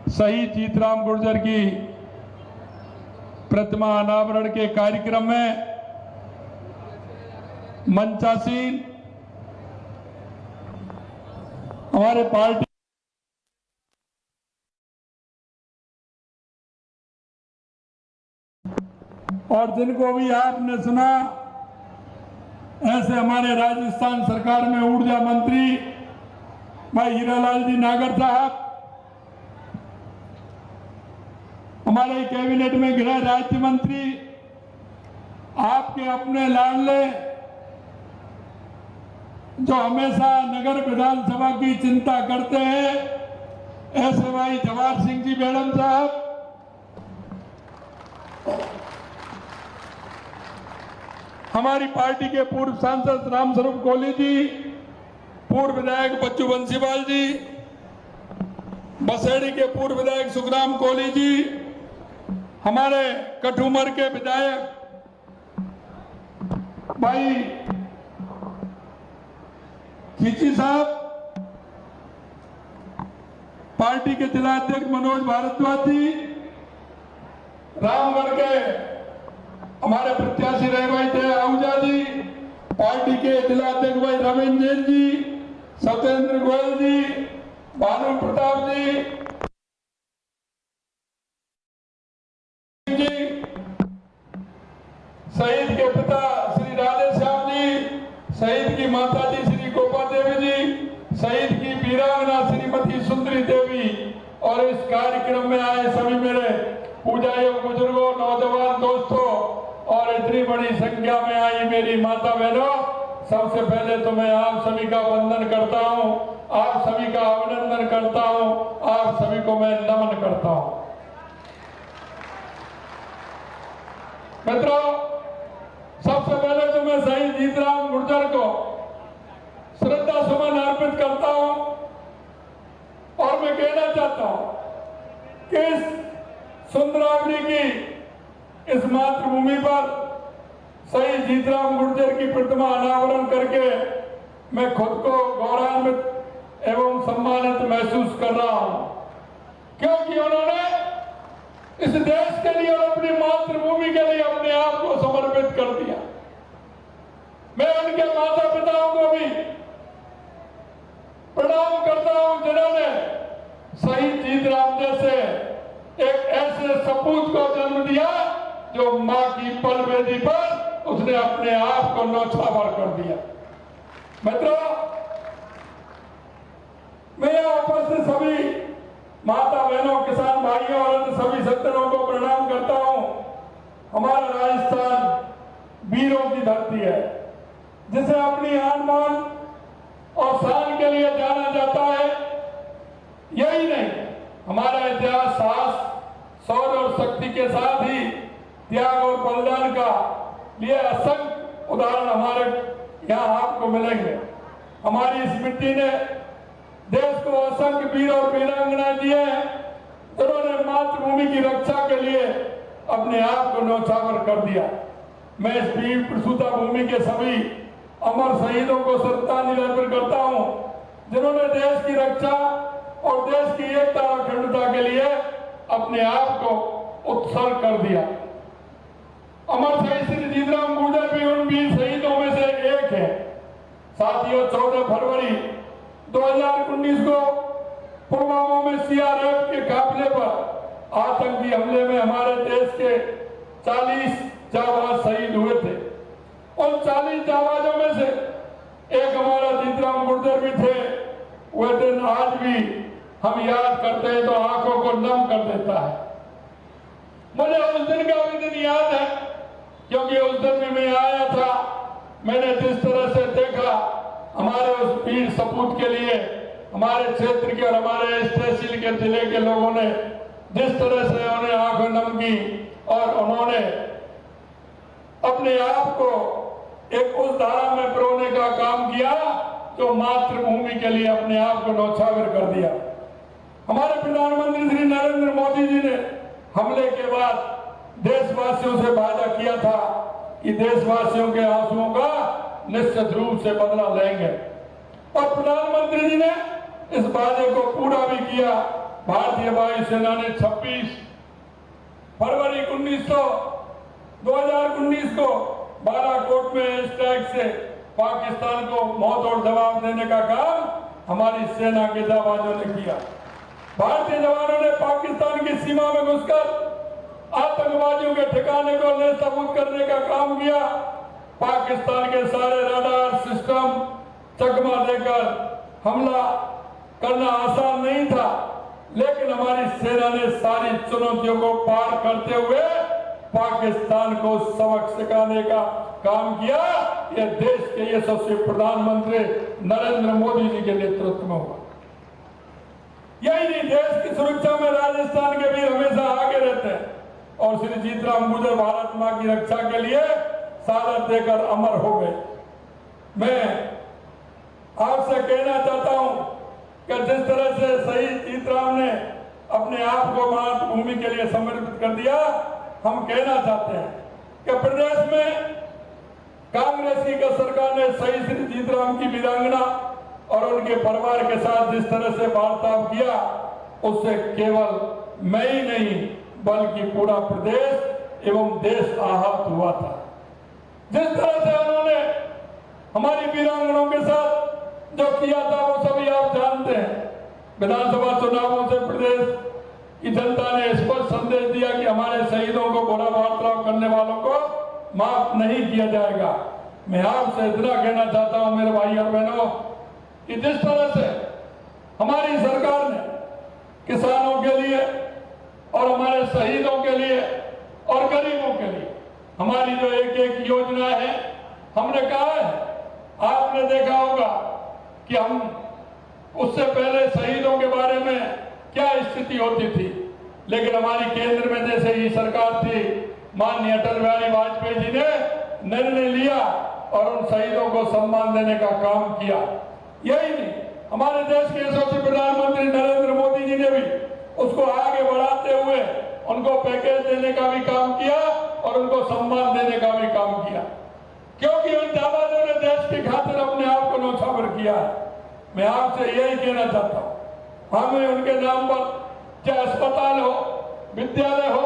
शहीद जीतराम गुर्जर की प्रतिमा अनावरण के कार्यक्रम में मंचासीन हमारे पार्टी और जिनको भी आपने सुना, ऐसे हमारे राजस्थान सरकार में ऊर्जा मंत्री भाई हीरालाल जी नागर साहब, हमारे कैबिनेट में गृह राज्य मंत्री, आपके अपने लाडले जो हमेशा नगर विधानसभा की चिंता करते हैं, ऐसे भाई जवाहर सिंह जी मैडम साहब, हमारी पार्टी के पूर्व सांसद रामस्वरूप कोहली जी, पूर्व विधायक बच्चू बंसीवाल जी, बसेड़ी के पूर्व विधायक सुखराम कोहली जी, हमारे कठुमर के विधायक भाई खींची साहब, पार्टी के जिला अध्यक्ष मनोज भारद्वाज जी, रामगढ़ के हमारे प्रत्याशी रहे भाई जय आहूजा जी, पार्टी के जिला अध्यक्ष भाई रविंद्र जैन जी, सत्येंद्र गोयल जी, भानु प्रताप जी, शहीद के पिता श्री राधे श्याम जी, शहीद की माता जी श्री गोपा देवी जी, शहीद की वीरांगना श्रीमती सुंदरी देवी और इस कार्यक्रम में आए सभी मेरे पूजायोग बुजुर्गों, नौजवान दोस्तों और इतनी बड़ी संख्या में आई मेरी माता बहनों, सबसे पहले तो मैं आप सभी का वंदन करता हूं, आप सभी का अभिनंदन करता हूं, आप सभी को मैं नमन करता हूं। मित्रों, सबसे पहले तो मैं शहीद जीतराम गुर्जर को श्रद्धा सुमन अर्पित करता हूं और मैं कहना चाहता हूं कि इस सुंदरावली की इस मातृभूमि पर शहीद जीतराम गुर्जर की प्रतिमा अनावरण करके मैं खुद को गौरवान्वित एवं सम्मानित महसूस कर रहा हूं, क्योंकि उन्होंने इस देश के लिए और अपनी मातृभूमि के लिए अपने आप को समर्पित कर दिया। मैं उनके माता पिताओं को भी प्रणाम करता हूं जिन्होंने शहीद जीतराम जैसे एक ऐसे सपूत को जन्म दिया जो मां की पलवेदी पर उसने अपने आप को न्यौछावर कर दिया। मित्रों, मैं यहाँ उपस्थित सभी माता बहनों, किसान भाइयों और अन्य सभी सज्जनों को प्रणाम करता हूं। हमारा राजस्थान वीरों की धरती है, जिसे अपनी आन बान और शान के लिए जाना जाता है। यही नहीं, हमारा इतिहास साहस, शौर्य और शक्ति के साथ ही त्याग और बलिदान का लिए असंख्य उदाहरण हमारे यहाँ आपको मिलेंगे। हमारी इस मिट्टी ने देश को असंख्य वीर और वीरांगना दिए हैं, जिन्होंने मातृभूमि की रक्षा के लिए अपने आप को न्यौछावर कर दिया। मैं इस वीर प्रसूता भूमि के सभी अमर शहीदों को श्रद्धांजलि अर्पित करता हूं, जिन्होंने देश की रक्षा और देश की एकता और अखंडता के लिए अपने आप को उत्सर्ग कर दिया। अमर शहीद श्री जीतराम गुर्जर भी उन वीर शहीदों में से एक है। साथियों, 14 फरवरी 2019 को पुलवामा में सीआरपीएफ के काफिले पर आतंकी हमले में हमारे देश के 40 जाबाज शहीद हुए थे। उन 40 जाबाजों में से एक हमारा जीतराम गुर्जर भी थे। वह दिन आज भी हम याद करते हैं तो आंखों को नम कर देता है। मुझे उस दिन का भी दिन याद है, क्योंकि उस दिन भी मैं आया था। मैंने जिस तरह से देखा हमारे उस वीर सपूत के लिए हमारे क्षेत्र के और हमारे इस तहसील के जिले के लोगों ने जिस तरह से उन्हें आंखों नम की और उन्होंने अपने आप को एक उस धारा में पिरोने का काम किया जो मातृभूमि के लिए अपने आप को न्यौछावर कर दिया। हमारे प्रधानमंत्री श्री नरेंद्र मोदी जी ने हमले के बाद देशवासियों से वादा किया था कि देशवासियों के आंसुओं का निश्चित रूप से बदला लेंगे, और प्रधानमंत्री जी ने इस वादे को पूरा भी किया। भारतीय वायुसेना ने 26 फरवरी 2019 को बालाकोट में एयर स्ट्राइक से पाकिस्तान को मुंहतोड़ जवाब देने का काम हमारी सेना के जवानों ने किया। भारतीय जवानों ने पाकिस्तान की सीमा में घुसकर आतंकवादियों के ठिकाने को नेस्तनाबूद करने का काम किया। पाकिस्तान के सारे रडार सिस्टम चकमा देकर हमला करना आसान नहीं था, लेकिन हमारी सेना ने सारी चुनौतियों को पार करते हुए पाकिस्तान को सबक सिखाने का काम किया। यह देश के यशस्वी प्रधानमंत्री नरेंद्र मोदी जी के नेतृत्व में हुआ। यही नहीं, देश की सुरक्षा में राजस्थान के वीर हमेशा आगे रहते हैं और श्री जीतराम गुर्जर भारत मां की रक्षा के लिए शहादत देकर अमर हो गए। मैं आपसे कहना चाहता हूं कि जिस तरह से शहीद जीतराम ने अपने आप को मातृभूमि के लिए समर्पित कर दिया, हम कहना चाहते हैं कि प्रदेश में कांग्रेस की सरकार ने शहीद श्री जीतराम की वीरांगना और उनके परिवार के साथ जिस तरह से वार्ताव किया, उससे केवल मैं ही नहीं बल्कि पूरा प्रदेश एवं देश आहत हुआ था। जिस तरह से उन्होंने हमारी वीरांगनाओं के साथ जो किया था वो सभी आप जानते हैं। विधानसभा चुनावों से प्रदेश की जनता ने स्पष्ट संदेश दिया कि हमारे शहीदों को बुरा बर्ताव करने वालों को माफ नहीं किया जाएगा। मैं आपसे इतना कहना चाहता हूं मेरे भाई और बहनों कि जिस तरह से हमारी सरकार ने किसानों के लिए और हमारे शहीदों के लिए और गरीबों के लिए हमारी जो एक योजना है, हमने कहा है, आपने देखा होगा कि हम उससे पहले शहीदों के बारे में क्या स्थिति होती थी, लेकिन हमारी केंद्र में जैसे ही सरकार थी, माननीय अटल बिहारी वाजपेयी जी ने निर्णय लिया और उन शहीदों को सम्मान देने का काम किया। यही नहीं, हमारे देश के यशस्वी प्रधानमंत्री नरेंद्र मोदी जी ने भी उसको आगे बढ़ाते हुए उनको पैकेज देने का भी काम किया और उनको सम्मान देने का भी काम किया, क्योंकि उन जाबाजों ने देश की खातिर अपने आप को न्यौछावर किया है। मैं आपसे यही कहना चाहता हूं, हमें उनके नाम पर चाहे अस्पताल हो, विद्यालय हो,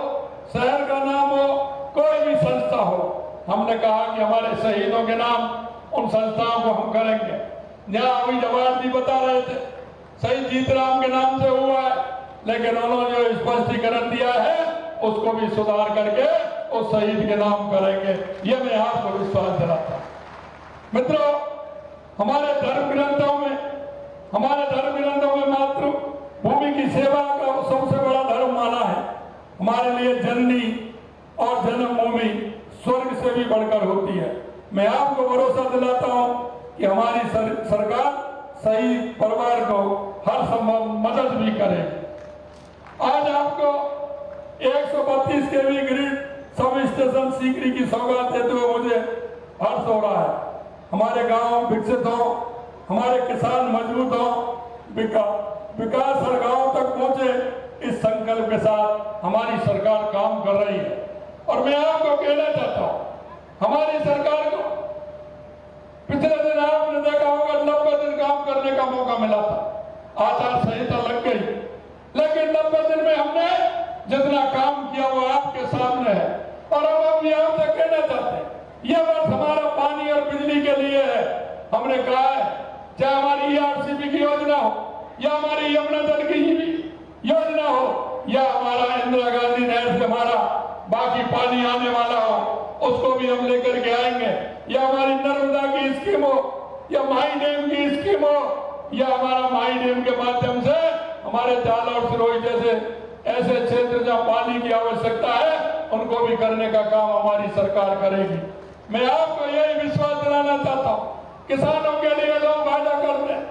शहर का नाम हो, कोई भी संस्था हो, हमने कहा कि हमारे शहीदों के नाम उन संस्थाओं को हम करेंगे। यहाँ अभी जवान जी बता रहे थे शहीद जीतराम के नाम से हुआ है, लेकिन उन्होंने जो स्पष्टीकरण दिया है उसको भी सुधार करके उस शहीद के नाम करेंगे, ये मैं आपको विश्वास दिलाता हूं। मित्रों, हमारे धर्म ग्रंथों में मातृभूमि की सेवा का सबसे बड़ा धर्म माना है। हमारे लिए जननी और जन्मभूमि स्वर्ग से भी बढ़कर होती है। मैं आपको भरोसा दिलाता हूं कि हमारी सरकार शहीद परिवार को हर संभव मदद भी करेगी। आज आपको 132 केवी ग्रिड सब स्टेशन सीकरी की सौगात देते हुए मुझे हर्ष हो रहा है। हमारे गांव विकसित हो, हमारे किसान मजबूत हो, विकास हर गांव तक पहुंचे, इस संकल्प के साथ हमारी सरकार काम कर रही है। और मैं आपको कहना चाहता हूं, हमारी सरकार को पिछले दिन आपने देखा होगा 90 दिन काम करने का मौका मिला था, आचार संहिता लग गई, लेकिन 90 दिन में हमने जितना काम किया वो आपके सामने है। और अब हम भी आपसे कहना चाहते हैं, यह वर्ष हमारा पानी और बिजली के लिए है। हमने कहा है, चाहे हमारी ERCP की योजना हो या हमारी यमुना जल की योजना हो या हमारा इंदिरा गांधी नहर से हमारा बाकी पानी आने वाला हो, उसको भी हम लेकर के आएंगे, या हमारी नर्मदा की स्कीम हो या माई डैम की स्कीम हो या हमारा माई डैम के माध्यम से हमारे जाल और सिरोही जैसे ऐसे क्षेत्र जहां पानी की आवश्यकता है उनको भी करने का काम हमारी सरकार करेगी। मैं आपको यही विश्वास दिलाना चाहता हूं, किसानों के लिए लोग वादा करते हैं,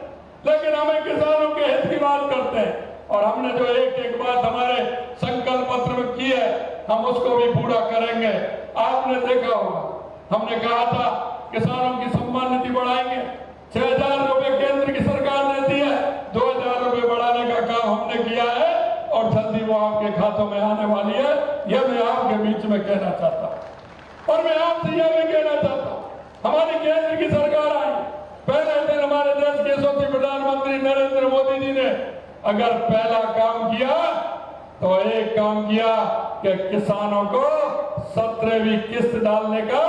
लेकिन हमें किसानों के हित की बात करते हैं। और हमने जो एक बात हमारे संकल्प पत्र में की है, हम उसको भी पूरा करेंगे। आपने देखा होगा, हमने कहा था किसानों की सम्मान निधि बढ़ाएंगे, 6000 रुपए केंद्र की सरकार देती है, 2000 रुपए बढ़ाने का काम हमने किया है और जल्दी वो आपके खातों में आने वाली है। यह मैं आपके बीच में कहना चाहता हूं। और मैं आपसे यह भी कहना चाहता हूं, हमारी केंद्र की सरकार आई, पहले दिन हमारे देश के यशस्वी प्रधानमंत्री नरेंद्र मोदी जी ने अगर पहला काम किया तो एक काम किया कि किसानों को 17वीं किस्त डालने का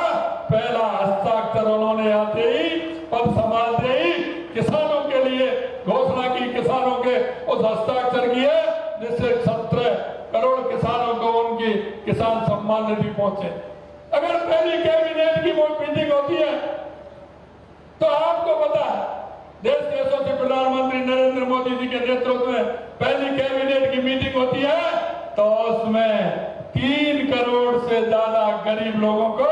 पहला हस्ताक्षर उन्होंने आते ही पद संभालते ही किसानों के लिए घोषणा की, किसानों के उस हस्ताक्षर किए जिससे 17 करोड़ किसानों को उनकी किसान सम्मान निधि पहुंचे। अगर पहली कैबिनेट की मीटिंग होती है तो आपको पता है देश के यशस्वी प्रधानमंत्री नरेंद्र मोदी जी के नेतृत्व में पहली कैबिनेट की मीटिंग होती है तो उसमें 3 करोड़ से ज्यादा गरीब लोगों को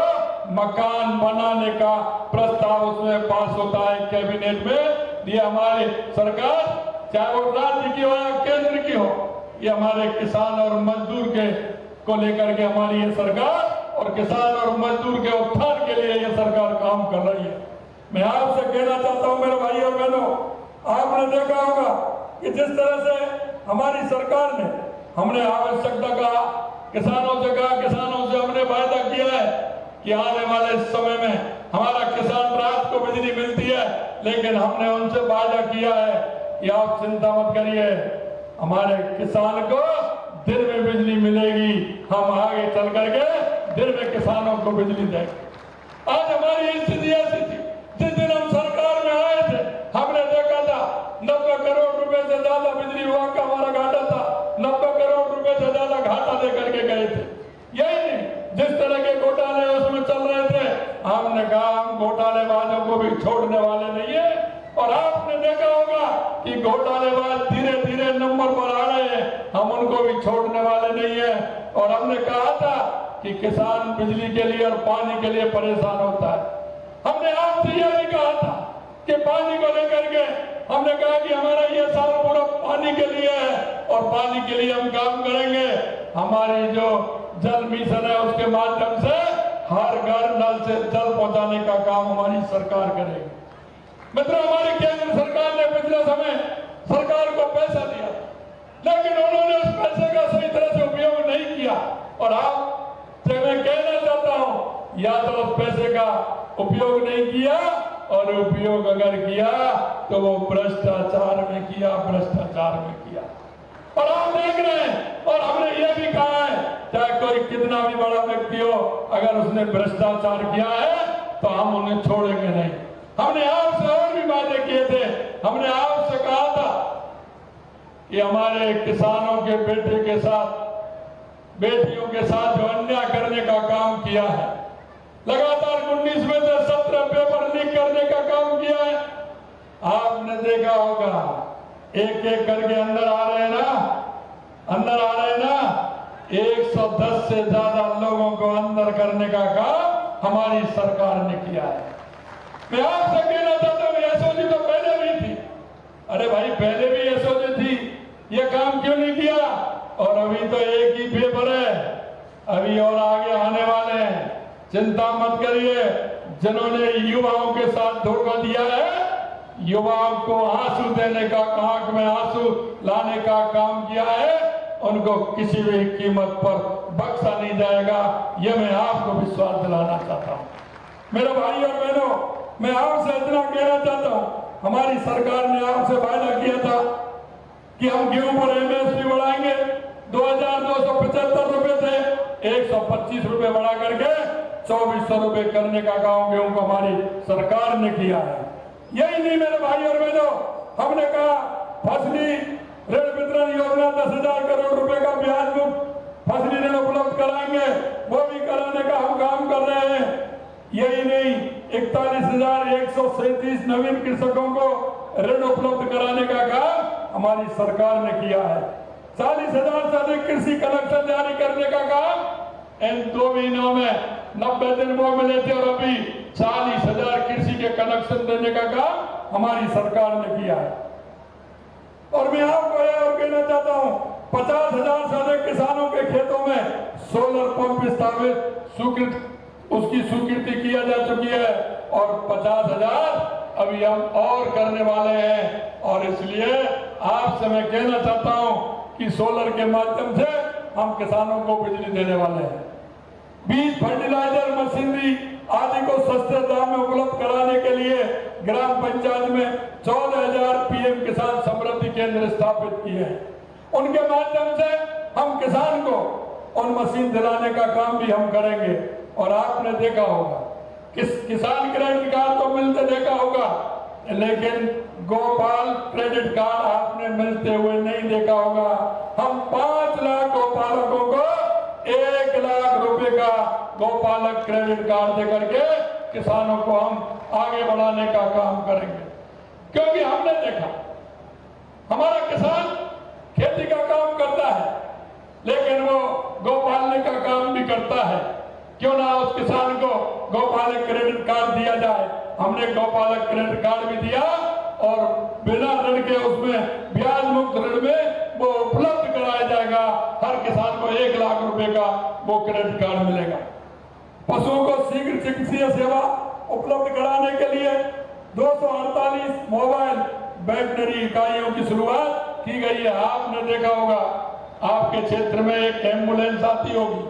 मकान बनाने का प्रस्ताव उसमें पास होता है कैबिनेट में। ये हमारी सरकार, चाहे वो राज्य की हो या केंद्र की हो, ये हमारे किसान और मजदूर के को लेकर के हमारी ये सरकार और किसान और मजदूर के उत्थान के लिए ये सरकार काम कर रही है। मैं आपसे कहना चाहता हूं मेरे भाई और बहनों, आपने देखा होगा कि जिस तरह से हमारी सरकार ने हमने आवश्यकता कहा, किसानों से कहा, किसानों से हमने वायदा किया है कि आने वाले समय में हमारा किसान रात को बिजली मिलती है, लेकिन हमने उनसे वायदा किया है कि आप चिंता मत करिए, हमारे किसान को दिन में बिजली मिलेगी, हम आगे चल करके दिन में किसानों को बिजली देंगे। आज हमारी स्थिति ऐसी थी, जिस दिन हम सरकार में आए थे हमने देखा था 90 करोड़ रुपए से ज्यादा बिजली विभाग का हमारा घाटा था, 90 करोड़ रुपए से ज्यादा घाटा देकर के गए थे। यही नहीं, जिस तरह के घोटाले उसमें चल रहे थे, हमने कहा हम घोटालेबाजों को भी छोड़ने वाले नहीं है। और आपने देखा होगा कि घोटालेबाज धीरे धीरे नंबर पर आ रहे हैं, हम उनको भी छोड़ने वाले नहीं है। और हमने कहा था कि किसान बिजली के लिए और पानी के लिए परेशान होता है, हमने आपसे यह भी कहा था कि पानी को लेकर के हमने कहा कि हमारा ये साल पूरा पानी के लिए है और पानी के लिए हम काम करेंगे। हमारी जो जल मिशन है उसके माध्यम से हर घर नल से जल पहुंचाने का काम हमारी सरकार करेगी। मित्रों, हमारी केंद्र सरकार ने पिछले समय सरकार को पैसा दिया, लेकिन उन्होंने उस पैसे का सही तरह से उपयोग नहीं किया। और आपसे मैं कहना चाहता हूं, या तो उस पैसे का उपयोग नहीं किया, और उपयोग अगर किया तो वो भ्रष्टाचार में किया, भ्रष्टाचार में किया। और आप देख रहे हैं, और हमने ये भी कहा है, चाहे कोई कितना भी बड़ा व्यक्ति हो, अगर उसने भ्रष्टाचार किया है तो हम उन्हें छोड़ेंगे नहीं। हमने आपसे और भी वादे किए थे, हमने आपसे कहा था कि हमारे किसानों के बेटे के साथ, बेटियों के साथ जो अन्याय करने का काम किया है, लगातार 19 में से 17 पेपर लीक करने का काम किया है, आपने देखा होगा एक एक करके अंदर आ रहे हैं ना, अंदर आ रहे हैं ना, 110 से ज्यादा लोगों को अंदर करने का काम हमारी सरकार ने किया है। मैं आपसे कहना चाहता हूं, एसओजी तो पहले भी थी, अरे भाई पहले भी एसओजी थी, ये काम क्यों नहीं किया? और अभी तो एक ही पेपर है, अभी और आगे आने वाले हैं। चिंता मत करिए, जिन्होंने युवाओं के साथ धोखा दिया है, युवाओं को आंसू देने का, आंख में आंसू लाने का काम किया है, उनको किसी भी कीमत पर बख्शा नहीं जाएगा। यह मैं आपको विश्वास दिलाना चाहता हूं। मेरे भाई और बहनों, मैं आपसे इतना कहना चाहता हूं, हमारी सरकार ने आपसे वायदा किया था कि हम गेहूं पर एमएसपी बढ़ाएंगे। 2275 रुपए थे, 125 रुपए बढ़ा करके 2400 रुपए करने का काम गेहूं को हमारी सरकार ने किया है। यही नहीं मेरे भाई और बहनों, हमने कहा फसली ऋण वितरण योजना 10,000 करोड़ रुपए का ब्याज मुक्त फसली ऋण उपलब्ध कराएंगे, वो भी कराने का हम काम कर रहे हैं। यही नहीं, 41,137 नवीन कृषकों को ऋण उपलब्ध कराने का काम हमारी सरकार ने किया है। 40,000 से अधिक कृषि कनेक्शन जारी करने का काम इन 2 महीनों में 90 दिन वो मिले थे, और अभी 40,000 कृषि के कनेक्शन देने का काम हमारी सरकार ने किया है। और मैं आपको यह और कहना चाहता हूं, 50,000 से अधिक किसानों के खेतों में सोलर पंप स्थापित उसकी स्वीकृति किया जा चुकी है, और 50,000 अभी हम और करने वाले हैं। और इसलिए आपसे मैं कहना चाहता हूं कि सोलर के माध्यम से हम किसानों को बिजली देने वाले हैं। बीज, फर्टिलाइजर, मशीनरी आदि को सस्ते दाम में उपलब्ध कराने के लिए ग्राम पंचायत में 14,000 पीएम किसान समृद्धि केंद्र स्थापित किए हैं। उनके माध्यम से हम किसान को उन मशीन दिलाने का काम भी हम करेंगे। और आपने देखा होगा किसान क्रेडिट कार्ड तो मिलते देखा होगा, लेकिन गोपाल क्रेडिट कार्ड आपने मिलते हुए नहीं देखा होगा। हम 5 लाख गोपालकों को 1 लाख रुपए का गोपालक क्रेडिट कार्ड दे करके किसानों को हम आगे बढ़ाने का काम करेंगे। क्योंकि हमने देखा हमारा किसान खेती का काम करता है, लेकिन वो गौपालने का काम भी करता है। क्यों ना उस किसान को गौपालक क्रेडिट कार्ड दिया जाए। हमने गौपालक क्रेडिट कार्ड भी दिया और बिना ऋण के उसमें ब्याज मुक्त ऋण में वो उपलब्ध कराया जाएगा। हर किसान को 1 लाख रुपए का वो क्रेडिट कार्ड मिलेगा। पशुओं को शीघ्र चिकित्सीय सेवा उपलब्ध कराने के लिए 248 मोबाइल वेटनरी इकाइयों की शुरुआत की गई है। आपने देखा होगा आपके क्षेत्र में एक एम्बुलेंस आती होगी,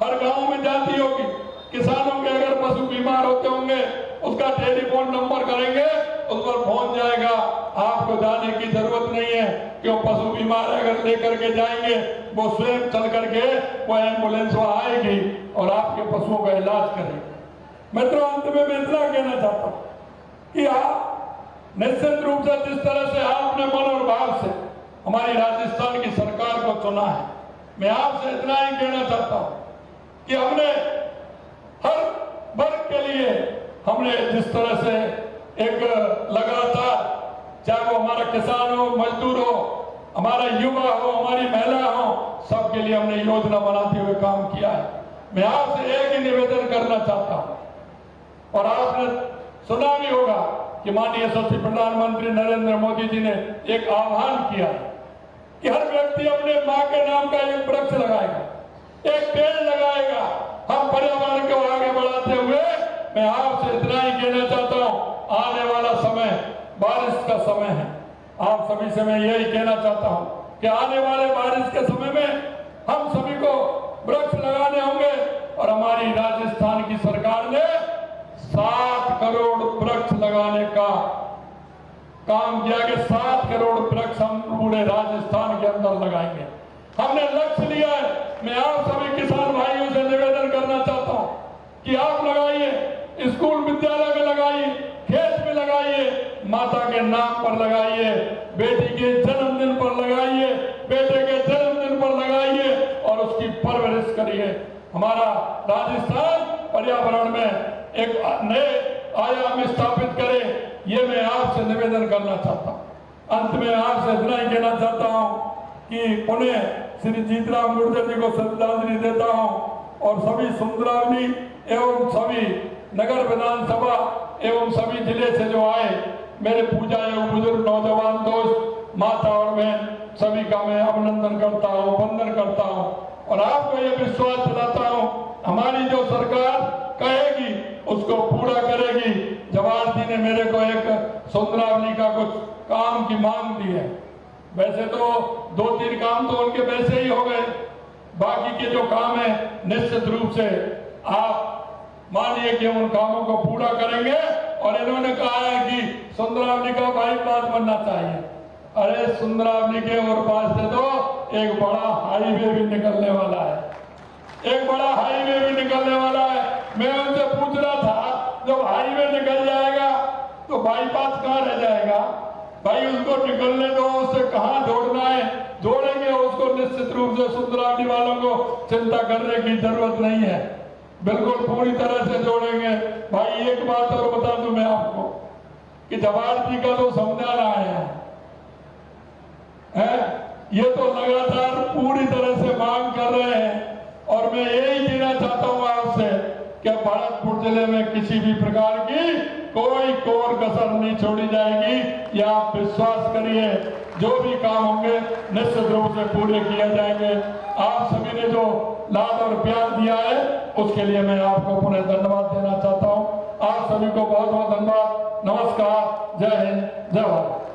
हर गांव में जाती होगी। किसानों के अगर पशु बीमार होते होंगे उसका टेलीफोन नंबर करेंगे, उस पर पहुंच जाएगा। आपको जाने की जरूरत नहीं है कि वो पशु बीमार है, अगर लेकर के जाएंगे वो स्वयं चल करके वो एम्बुलेंस वहां आएगी और आपके पशुओं का इलाज करेगी। मित्रों, अंत में मैं इतना कहना चाहता हूँ कि आप निश्चित रूप से जिस तरह से आपने मन और भाव से हमारी राजस्थान की सरकार को चुना है, मैं आपसे इतना ही कहना चाहता हूँ कि हमने हर वर्ग के लिए हमने जिस तरह से एक लगातार, चाहे वो हमारा किसान हो, मजदूर हो, हमारा युवा हो, हमारी महिला हो, सबके लिए हमने योजना बनाते हुए काम किया है। मैं आपसे एक ही निवेदन करना चाहता हूं, और आपने सुना भी होगा कि माननीय यशस्वी प्रधानमंत्री नरेंद्र मोदी जी ने एक आह्वान किया है कि हर व्यक्ति अपने मां के नाम का एक वृक्ष लगाएगा, एक पेड़ लगाएगा। हम पर्यावरण को आगे बढ़ाते हुए मैं आपसे इतना ही कहना चाहता हूं, आने वाला समय बारिश का समय है। आप सभी से मैं यही कहना चाहता हूं कि आने वाले बारिश के समय में हम सभी को वृक्ष लगाने होंगे। और हमारी राजस्थान की सरकार ने 7 करोड़ वृक्ष लगाने का काम किया कि 7 करोड़ वृक्ष हम पूरे राजस्थान के अंदर लगाएंगे। हमने लक्ष्य लिया है। मैं आप सभी किसान भाइयों से निवेदन करना चाहता हूं कि आप लगाइए, स्कूल विद्यालय में लगाइए, खेत में लगाइए, माता के नाम पर लगाइए, बेटी के जन्मदिन पर लगाइए, बेटे के जन्मदिन पर लगाइए और उसकी परवरिश करिए। हमारा राजस्थान पर्यावरण में एक नए आयाम स्थापित करे, ये मैं आपसे निवेदन करना चाहता हूं। अंत में आपसे इतना ही कहना चाहता हूं कि पुनः श्री जीतराम गुर्जर जी को श्रद्धांजलि देता हूं और सभी सुंदरावली एवं सभी नगर विधानसभा एवं सभी जिले से जो आए मेरे पूजा एवं बुजुर्ग नौजवान दोस्त माता और बहन सभी का मैं अभिनंदन करता हूं, वंदन करता हूं और आपको ये विश्वास दिलाता हूं हमारी जो सरकार कहेगी उसको पूरा करेगी। जवाहर जी ने मेरे को एक सुंदरावली का कुछ काम की मांग दी है। वैसे तो 2-3 काम तो उनके वैसे ही हो गए, बाकी के जो काम है निश्चित रूप से आप मानिए कि उन कामों को पूरा करेंगे। और इन्होंने कहा है कि सुंदरावली का बाईपास बनना चाहिए। अरे सुंदरावली के और पास से तो एक बड़ा हाईवे भी निकलने वाला है, एक बड़ा हाईवे भी निकलने वाला है। मैं उनसे पूछ रहा था जब हाईवे निकल जाएगा तो बाईपास कहाँ रह जाएगा? भाई उसको निकलने दो, उससे कहाँ जोड़ना है जोड़ेंगे उसको। निश्चित रूप से सुंदरावली वालों को चिंता करने की जरूरत नहीं है, बिल्कुल पूरी तरह से जोड़ेंगे। भाई एक बात और बता दूं मैं आपको कि जवाहर जी का तो समझाना आया है, ये तो लगातार पूरी तरह से मांग कर रहे हैं। और मैं यही कहना चाहता हूं आपसे कि भरतपुर जिले में किसी भी प्रकार की कोई कोर कसर नहीं छोड़ी जाएगी। या आप विश्वास करिए जो भी काम होंगे निश्चित रूप से पूरे किए जाएंगे। आप सभी ने जो लाड और प्यार दिया है उसके लिए मैं आपको पुनः धन्यवाद देना चाहता हूं। आप सभी को बहुत बहुत धन्यवाद। नमस्कार, जय हिंद, जय भारत।